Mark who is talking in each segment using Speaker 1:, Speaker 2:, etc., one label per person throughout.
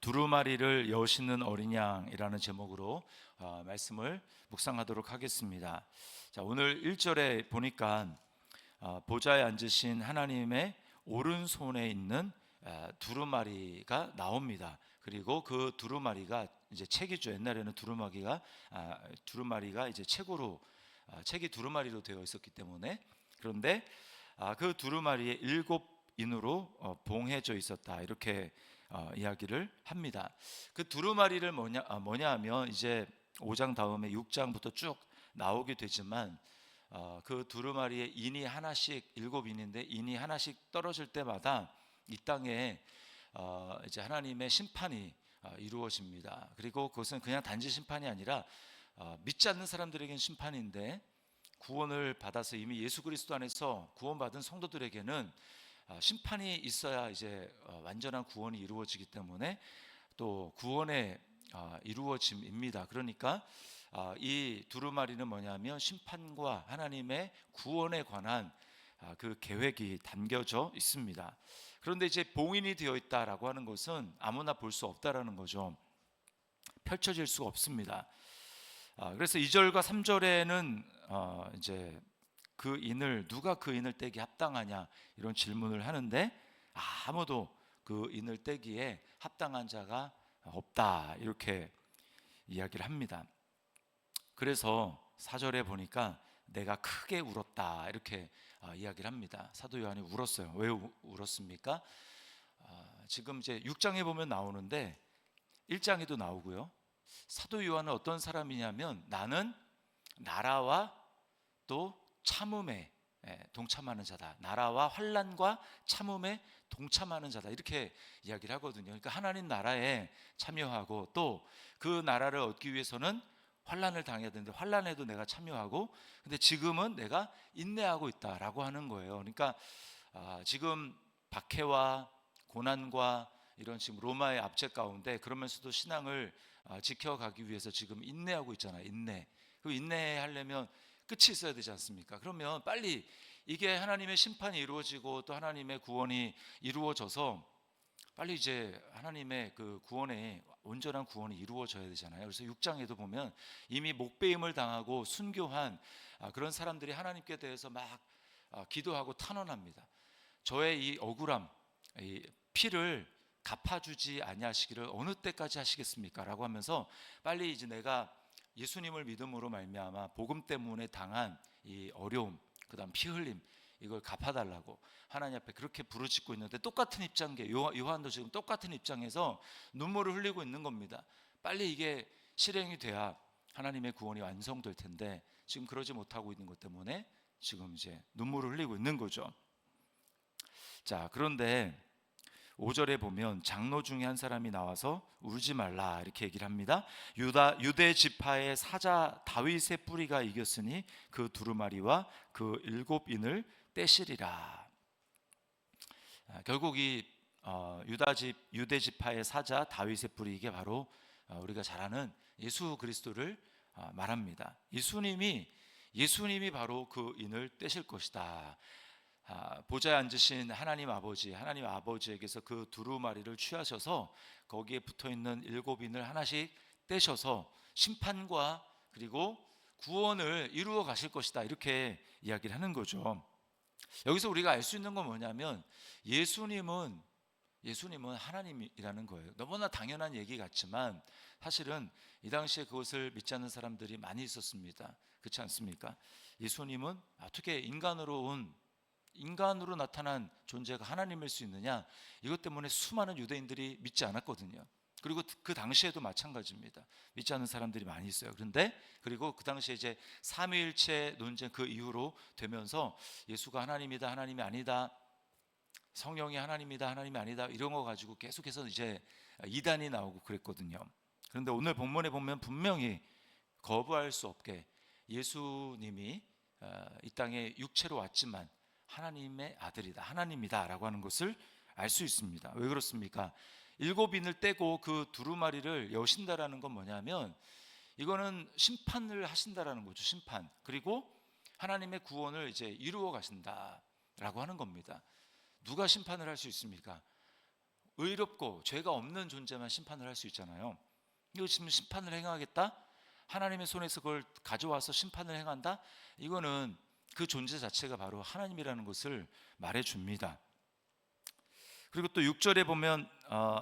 Speaker 1: 두루마리를 여시는 어린 양이라는 제목으로 말씀을 묵상하도록 하겠습니다. 자, 오늘 1절에 보니까 보좌에 앉으신 하나님의 오른손에 있는 두루마리가 나옵니다. 그리고 그 두루마리가 이제 책이죠. 옛날에는 두루마리가 이제 책이 두루마리로 되어 있었기 때문에. 그런데 그 두루마리에 7인으로 봉해져 있었다, 이렇게 이야기를 합니다. 그 두루마리를 뭐냐 하면 이제 5장 다음에 6장부터 쭉 나오게 되지만 그 두루마리에 인이 하나씩, 7인인데 인이 하나씩 떨어질 때마다 이 땅에 이제 하나님의 심판이 이루어집니다. 그리고 그것은 그냥 단지 심판이 아니라 믿지 않는 사람들에게는 심판인데, 구원을 받아서 이미 예수 그리스도 안에서 구원받은 성도들에게는 심판이 있어야 이제 완전한 구원이 이루어지기 때문에 또 구원의 이루어짐입니다. 그러니까 이 두루마리는 뭐냐면 심판과 하나님의 구원에 관한 그 계획이 담겨져 있습니다. 그런데 이제 봉인이 되어 있다라고 하는 것은 아무나 볼 수 없다라는 거죠. 펼쳐질 수가 없습니다. 그래서 2절과 3절에는 이제 누가 그 인을 떼기 합당하냐, 이런 질문을 하는데 아무도 그 인을 떼기에 합당한 자가 없다, 이렇게 이야기를 합니다. 그래서 4절에 보니까 내가 크게 울었다, 이렇게 이야기를 합니다. 사도 요한이 울었어요. 왜 울었습니까? 지금 이제 6장에 보면 나오는데 1장에도 나오고요. 사도 요한은 어떤 사람이냐면 나는 나라와 또 참음에 동참하는 자다, 나라와 환난과 참음에 동참하는 자다, 이렇게 이야기를 하거든요. 그러니까 하나님 나라에 참여하고 또 그 나라를 얻기 위해서는 환난을 당해야 되는데 환난에도 내가 참여하고, 근데 지금은 내가 인내하고 있다라고 하는 거예요. 그러니까 지금 박해와 고난과 이런 지금 로마의 압제 가운데 그러면서도 신앙을 지켜가기 위해서 지금 인내하고 있잖아요. 그 인내하려면 끝이 있어야 되지 않습니까? 그러면 빨리 이게 하나님의 심판이 이루어지고 또 하나님의 구원이 이루어져서 빨리 이제 하나님의 그 구원의 온전한 구원이 이루어져야 되잖아요. 그래서 6장에도 보면 이미 목배임을 당하고 순교한 그런 사람들이 하나님께 대해서 막 기도하고 탄원합니다. 저의 이 억울함, 이 피를 갚아주지 아니하시기를 어느 때까지 하시겠습니까? 라고 하면서 빨리 이제 내가 예수님을 믿음으로 말미암아 복음 때문에 당한 이 어려움, 그 다음 피 흘림, 이걸 갚아달라고 하나님 앞에 그렇게 부르짖고 있는데, 똑같은 입장계 요한도 지금 똑같은 입장에서 눈물을 흘리고 있는 겁니다. 빨리 이게 실행이 돼야 하나님의 구원이 완성될 텐데 지금 그러지 못하고 있는 것 때문에 지금 이제 눈물을 흘리고 있는 거죠. 자, 그런데 5절에 보면 장로 중에 한 사람이 나와서 울지 말라, 이렇게 얘기를 합니다. 유대 지파의 사자 다윗의 뿌리가 이겼으니 그 두루마리와 그 7인을 떼시리라. 결국 이 유대 지파의 사자 다윗의 뿌리, 이게 바로 우리가 잘 아는 예수 그리스도를 말합니다. 예수님이 바로 그 인을 떼실 것이다. 보좌에 앉으신 하나님 아버지에게서 그 두루마리를 취하셔서 거기에 붙어있는 7인을 하나씩 떼셔서 심판과 그리고 구원을 이루어 가실 것이다, 이렇게 이야기를 하는 거죠. 여기서 우리가 알 수 있는 건 뭐냐면 예수님은 하나님이라는 거예요. 너무나 당연한 얘기 같지만 사실은 이 당시에 그것을 믿지 않는 사람들이 많이 있었습니다. 그렇지 않습니까? 예수님은 어떻게 인간으로 나타난 존재가 하나님일 수 있느냐, 이것 때문에 수많은 유대인들이 믿지 않았거든요. 그리고 그 당시에도 마찬가지입니다. 믿지 않는 사람들이 많이 있어요. 그리고 그 당시에 이제 삼위일체 논쟁 그 이후로 되면서 예수가 하나님이다, 하나님이 아니다, 성령이 하나님이다, 하나님이 아니다, 이런 거 가지고 계속해서 이제 이단이 나오고 그랬거든요. 그런데 오늘 본문에 보면 분명히 거부할 수 없게 예수님이 이 땅에 육체로 왔지만 하나님의 아들이다, 하나님이다 라고 하는 것을 알 수 있습니다. 왜 그렇습니까? 7인을 떼고 그 두루마리를 여신다라는 건 뭐냐면 이거는 심판을 하신다라는 거죠. 심판. 그리고 하나님의 구원을 이제 이루어 가신다라고 하는 겁니다. 누가 심판을 할 수 있습니까? 의롭고 죄가 없는 존재만 심판을 할 수 있잖아요. 이거 지금 심판을 행하겠다? 하나님의 손에서 그걸 가져와서 심판을 행한다? 이거는 그 존재 자체가 바로 하나님이라는 것을 말해줍니다. 그리고 또 6절에 보면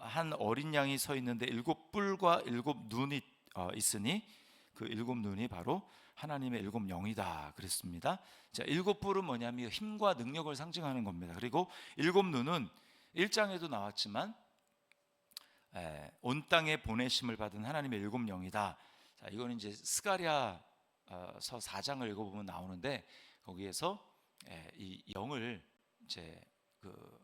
Speaker 1: 한 어린 양이 서 있는데 7뿔과 7눈이 있으니 그 7눈이 바로 하나님의 7영이다 그랬습니다. 자, 7뿔은 뭐냐면 힘과 능력을 상징하는 겁니다. 그리고 7눈은 1장에도 나왔지만 온 땅에 보내심을 받은 하나님의 7영이다. 자, 이거는 이제 스가랴서 4장을 읽어보면 나오는데 거기에서 이 영을 이제 그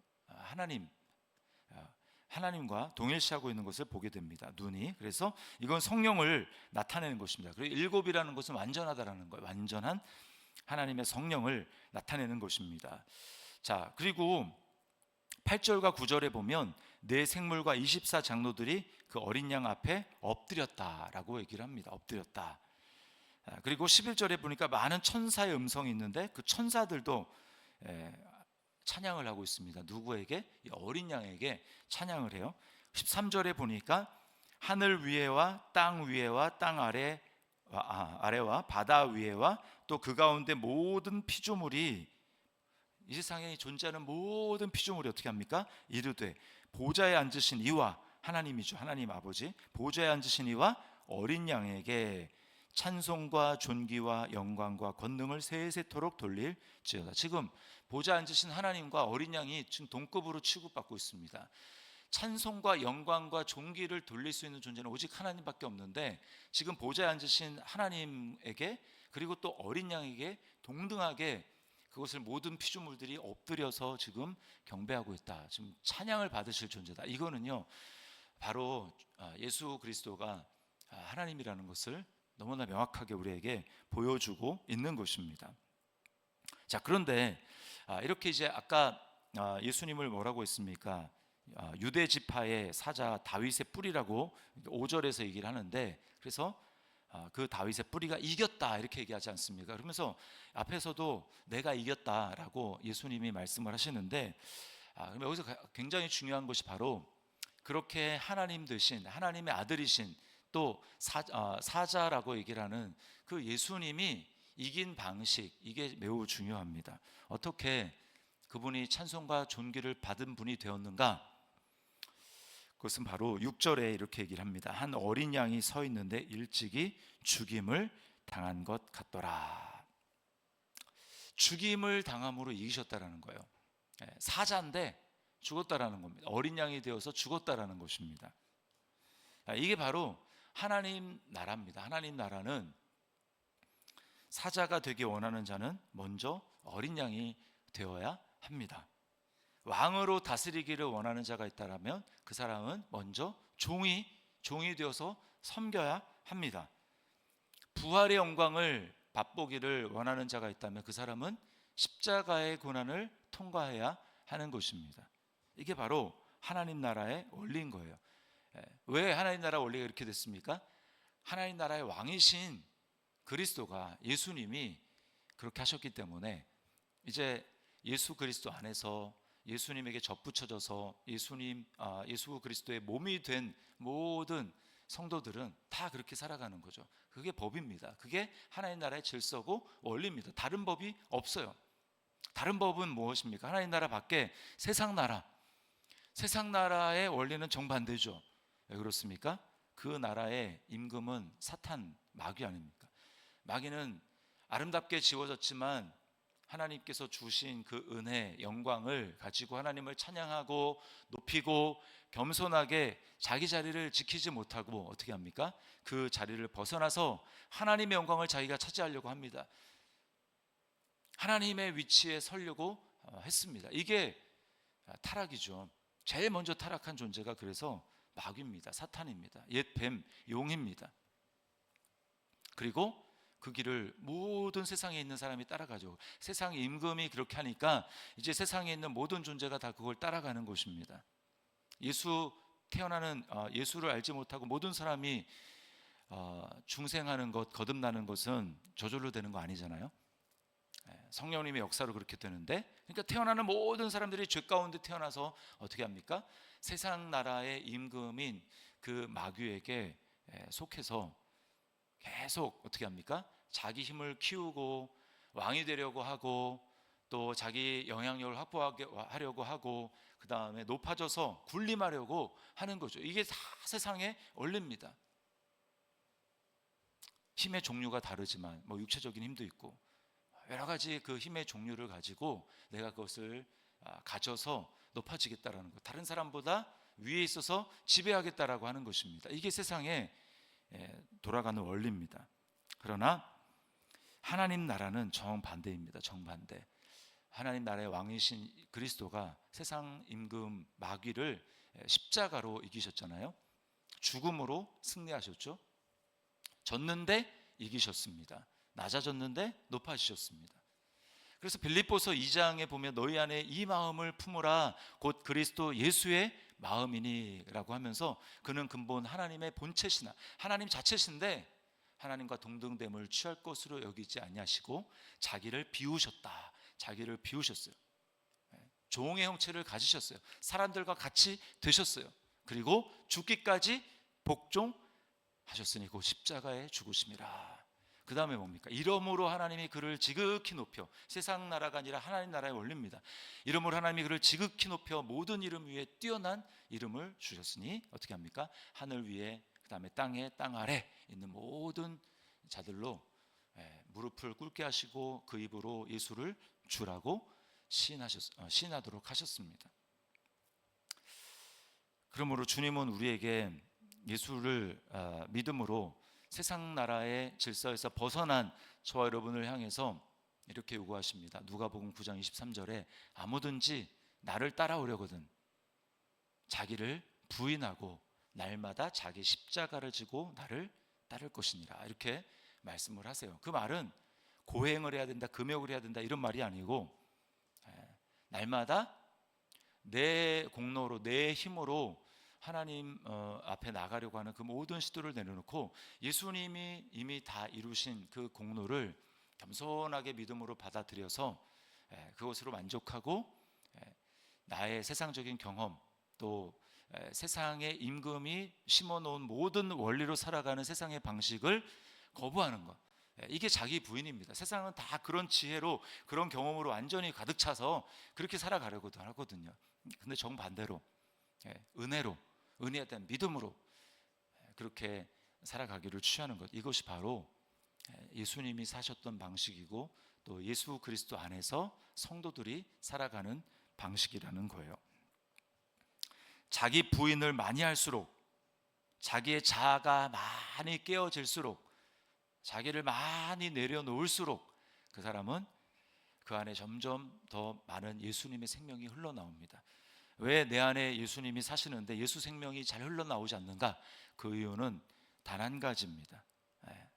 Speaker 1: 하나님과 동일시하고 있는 것을 보게 됩니다. 눈이. 그래서 이건 성령을 나타내는 것입니다. 그리고 7이라는 것은 완전하다라는 거예요. 완전한 하나님의 성령을 나타내는 것입니다. 자, 그리고 8절과 9절에 보면 네 생물과 24장로들이 그 어린 양 앞에 엎드렸다라고 얘기를 합니다. 엎드렸다. 그리고 11절에 보니까 많은 천사의 음성이 있는데 그 천사들도 찬양을 하고 있습니다. 누구에게? 이 어린 양에게 찬양을 해요. 13절에 보니까 하늘 위에와 땅 위에와 땅 아래와 바다 위에와 또 그 가운데 모든 피조물이, 이 세상에 존재하는 모든 피조물이 어떻게 합니까? 이르되 보좌에 앉으신 이와, 하나님이죠, 하나님 아버지, 보좌에 앉으신 이와 어린 양에게 찬송과 존귀와 영광과 권능을 세세토록 돌릴지어다. 지금 보좌에 앉으신 하나님과 어린 양이 지금 동급으로 취급받고 있습니다. 찬송과 영광과 존귀를 돌릴 수 있는 존재는 오직 하나님밖에 없는데 지금 보좌에 앉으신 하나님에게 그리고 또 어린 양에게 동등하게 그것을 모든 피조물들이 엎드려서 지금 경배하고 있다. 지금 찬양을 받으실 존재다. 이거는요 바로 예수 그리스도가 하나님이라는 것을 너무나 명확하게 우리에게 보여주고 있는 것입니다. 자, 그런데 이렇게 이제 아까 예수님을 뭐라고 했습니까? 유대 지파의 사자 다윗의 뿌리라고 5절에서 얘기를 하는데, 그래서 그 다윗의 뿌리가 이겼다 이렇게 얘기하지 않습니까? 그러면서 앞에서도 내가 이겼다라고 예수님이 말씀을 하시는데, 그럼 여기서 굉장히 중요한 것이 바로 그렇게 하나님 되신 하나님의 아들이신 또 사자라고 얘기를 하는 그 예수님이 이긴 방식, 이게 매우 중요합니다. 어떻게 그분이 찬송과 존귀를 받은 분이 되었는가? 그것은 바로 6절에 이렇게 얘기를 합니다. 한 어린 양이 서 있는데 일찍이 죽임을 당한 것 같더라. 죽임을 당함으로 이기셨다라는 거예요. 사자인데 죽었다라는 겁니다. 어린 양이 되어서 죽었다라는 것입니다. 이게 바로 하나님 나라입니다. 하나님 나라는 사자가 되기 원하는 자는 먼저 어린 양이 되어야 합니다. 왕으로 다스리기를 원하는 자가 있다면 그 사람은 먼저 종이 되어서 섬겨야 합니다. 부활의 영광을 맛보기를 원하는 자가 있다면 그 사람은 십자가의 고난을 통과해야 하는 것입니다. 이게 바로 하나님 나라의 원리인 거예요. 왜 하나님 나라 원리가 이렇게 됐습니까? 하나님 나라의 왕이신 그리스도가, 예수님이 그렇게 하셨기 때문에 이제 예수 그리스도 안에서 예수님에게 접붙여져서 예수 그리스도의 몸이 된 모든 성도들은 다 그렇게 살아가는 거죠. 그게 법입니다. 그게 하나님 나라의 질서고 원리입니다. 다른 법이 없어요. 다른 법은 무엇입니까? 하나님 나라 밖에 세상 나라의 원리는 정반대죠. 왜 그렇습니까? 그 나라의 임금은 사탄, 마귀 아닙니까? 마귀는 아름답게 지어졌지만 하나님께서 주신 그 은혜, 영광을 가지고 하나님을 찬양하고 높이고 겸손하게 자기 자리를 지키지 못하고 어떻게 합니까? 그 자리를 벗어나서 하나님의 영광을 자기가 차지하려고 합니다. 하나님의 위치에 서려고 했습니다. 이게 타락이죠. 제일 먼저 타락한 존재가 그래서 마귀입니다. 사탄입니다. 옛 뱀, 용입니다. 그리고 그 길을 모든 세상에 있는 사람이 따라가죠. 세상의 임금이 그렇게 하니까 이제 세상에 있는 모든 존재가 다 그걸 따라가는 것입니다. 예수를 알지 못하고 모든 사람이 중생하는 것, 거듭나는 것은 저절로 되는 거 아니잖아요. 성령님의 역사로 그렇게 되는데, 그러니까 태어나는 모든 사람들이 죄 가운데 태어나서 어떻게 합니까? 세상 나라의 임금인 그 마귀에게 속해서 계속 어떻게 합니까? 자기 힘을 키우고 왕이 되려고 하고, 또 자기 영향력을 확보하려고 하고, 그 다음에 높아져서 군림하려고 하는 거죠. 이게 다 세상의 원리입니다. 힘의 종류가 다르지만 뭐 육체적인 힘도 있고 여러 가지 그 힘의 종류를 가지고 내가 그것을 가져서 높아지겠다라는 것, 다른 사람보다 위에 있어서 지배하겠다라고 하는 것입니다. 이게 세상에 돌아가는 원리입니다. 그러나 하나님 나라는 정반대입니다. 정반대. 하나님 나라의 왕이신 그리스도가 세상 임금 마귀를 십자가로 이기셨잖아요. 죽음으로 승리하셨죠. 졌는데 이기셨습니다. 낮아졌는데 높아지셨습니다. 그래서 빌립보서 2장에 보면 너희 안에 이 마음을 품으라 곧 그리스도 예수의 마음이니라고 하면서, 그는 근본 하나님의 본체시나 하나님 자체신데 하나님과 동등됨을 취할 것으로 여기지 아니하시고 자기를 비우셨다. 자기를 비우셨어요. 종의 형체를 가지셨어요. 사람들과 같이 되셨어요. 그리고 죽기까지 복종하셨으니 곧 십자가에 죽으심이라. 그 다음에 뭡니까? 이러므로 하나님이 그를 지극히 높여, 세상 나라가 아니라 하나님 나라의 원리입니다. 이러므로 하나님이 그를 지극히 높여 모든 이름 위에 뛰어난 이름을 주셨으니 어떻게 합니까? 하늘 위에, 그 다음에 땅에, 땅 아래 있는 모든 자들로 무릎을 꿇게 하시고 그 입으로 예수를 주라고 시인하도록 하셨습니다. 그러므로 주님은 우리에게 예수를 믿음으로 세상 나라의 질서에서 벗어난 저와 여러분을 향해서 이렇게 요구하십니다. 누가복음 9장 23절에 아무든지 나를 따라오려거든 자기를 부인하고 날마다 자기 십자가를 지고 나를 따를 것이니라, 이렇게 말씀을 하세요. 그 말은 고행을 해야 된다, 금욕을 해야 된다 이런 말이 아니고, 날마다 내 공로로, 내 힘으로 하나님 앞에 나가려고 하는 그 모든 시도를 내려놓고 예수님이 이미 다 이루신 그 공로를 겸손하게 믿음으로 받아들여서 그것으로 만족하고 나의 세상적인 경험, 또 세상의 임금이 심어놓은 모든 원리로 살아가는 세상의 방식을 거부하는 것, 이게 자기 부인입니다. 세상은 다 그런 지혜로, 그런 경험으로 완전히 가득 차서 그렇게 살아가려고도 하거든요. 근데 정반대로 은혜로, 은혜에 대한 믿음으로 그렇게 살아가기를 취하는 것, 이것이 바로 예수님이 사셨던 방식이고 또 예수 그리스도 안에서 성도들이 살아가는 방식이라는 거예요. 자기 부인을 많이 할수록, 자기의 자아가 많이 깨어질수록, 자기를 많이 내려놓을수록 그 사람은 그 안에 점점 더 많은 예수님의 생명이 흘러나옵니다. 왜 내 안에 예수님이 사시는데 예수 생명이 잘 흘러나오지 않는가? 그 이유는 단 한 가지입니다.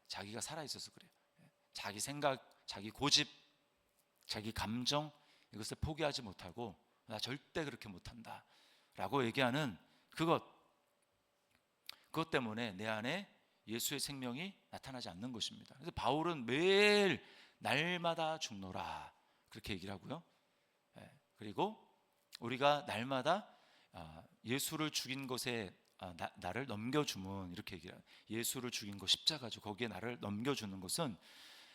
Speaker 1: 자기가 살아있어서 그래요. 자기 생각, 자기 고집, 자기 감정, 이것을 포기하지 못하고 나 절대 그렇게 못한다 라고 얘기하는 그것 때문에 내 안에 예수의 생명이 나타나지 않는 것입니다. 그래서 바울은 매일 날마다 죽노라 그렇게 얘기를 하고요. 그리고 우리가 날마다 예수를 죽인 것에 나를 넘겨주면, 이렇게 얘기해요. 예수를 죽인 것 십자가죠. 거기에 나를 넘겨주는 것은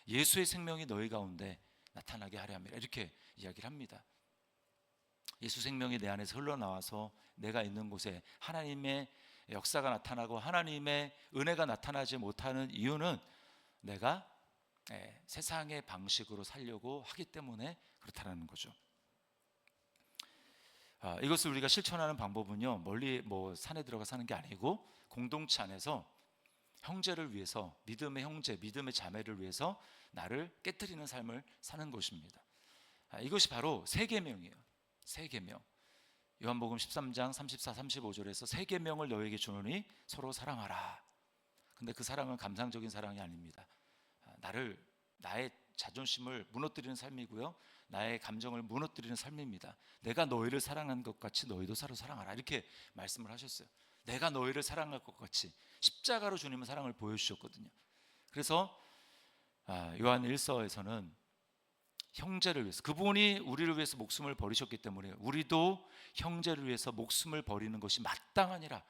Speaker 1: 예수의 생명이 너희 가운데 나타나게 하려 함이라, 이렇게 이야기를 합니다. 예수 생명이 내 안에서 흘러나와서 내가 있는 곳에 하나님의 역사가 나타나고 하나님의 은혜가 나타나지 못하는 이유는 내가 세상의 방식으로 살려고 하기 때문에 그렇다는 거죠. 이것을 우리가 실천하는 방법은요, 멀리 산에 들어가 사는 게 아니고 공동체 안에서 형제를 위해서, 믿음의 형제, 믿음의 자매를 위해서 나를 깨트리는 삶을 사는 것입니다. 이것이 바로 세 계명이에요. 세 계명. 요한복음 13장 34, 35절에서 세 계명을 너에게 주노니 서로 사랑하라. 근데 그 사랑은 감상적인 사랑이 아닙니다. 나의 자존심을 무너뜨리는 삶이고요, 나의 감정을 무너뜨리는 삶입니다. 내가 너희를 사랑한 것 같이 너희도 서로 사랑하라, 이렇게 말씀을 하셨어요. 내가 너희를 사랑할 것 같이 십자가로 주님은 사랑을 보여주셨거든요. 그래서 요한 1서에서는 형제를 위해서, 그분이 우리를 위해서 목숨을 버리셨기 때문에 우리도 형제를 위해서 목숨을 버리는 것이 마땅하니라.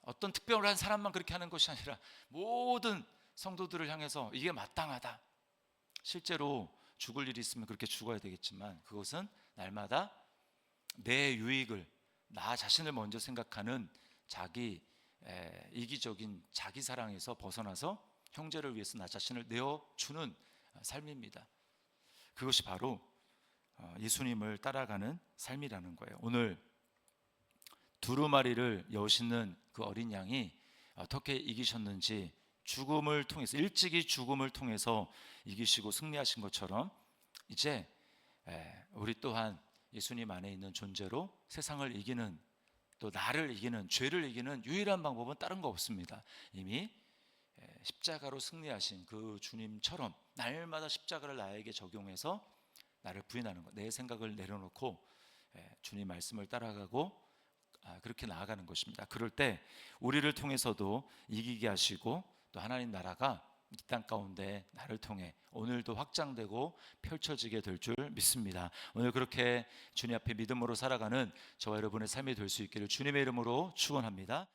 Speaker 1: 어떤 특별한 사람만 그렇게 하는 것이 아니라 모든 성도들을 향해서 이게 마땅하다. 실제로 죽을 일이 있으면 그렇게 죽어야 되겠지만 그것은 날마다 내 유익을, 나 자신을 먼저 생각하는 자기 이기적인 자기 사랑에서 벗어나서 형제를 위해서 나 자신을 내어주는 삶입니다. 그것이 바로 예수님을 따라가는 삶이라는 거예요. 오늘 두루마리를 여시는 그 어린 양이 어떻게 이기셨는지, 죽음을 통해서, 일찍이 죽음을 통해서 이기시고 승리하신 것처럼 이제 우리 또한 예수님 안에 있는 존재로 세상을 이기는, 또 나를 이기는, 죄를 이기는 유일한 방법은 다른 거 없습니다. 이미 십자가로 승리하신 그 주님처럼 날마다 십자가를 나에게 적용해서 나를 부인하는 것, 내 생각을 내려놓고 주님 말씀을 따라가고 그렇게 나아가는 것입니다. 그럴 때 우리를 통해서도 이기게 하시고 또 하나님 나라가 이 땅 가운데 나를 통해 오늘도 확장되고 펼쳐지게 될 줄 믿습니다. 오늘 그렇게 주님 앞에 믿음으로 살아가는 저와 여러분의 삶이 될 수 있기를 주님의 이름으로 축원합니다.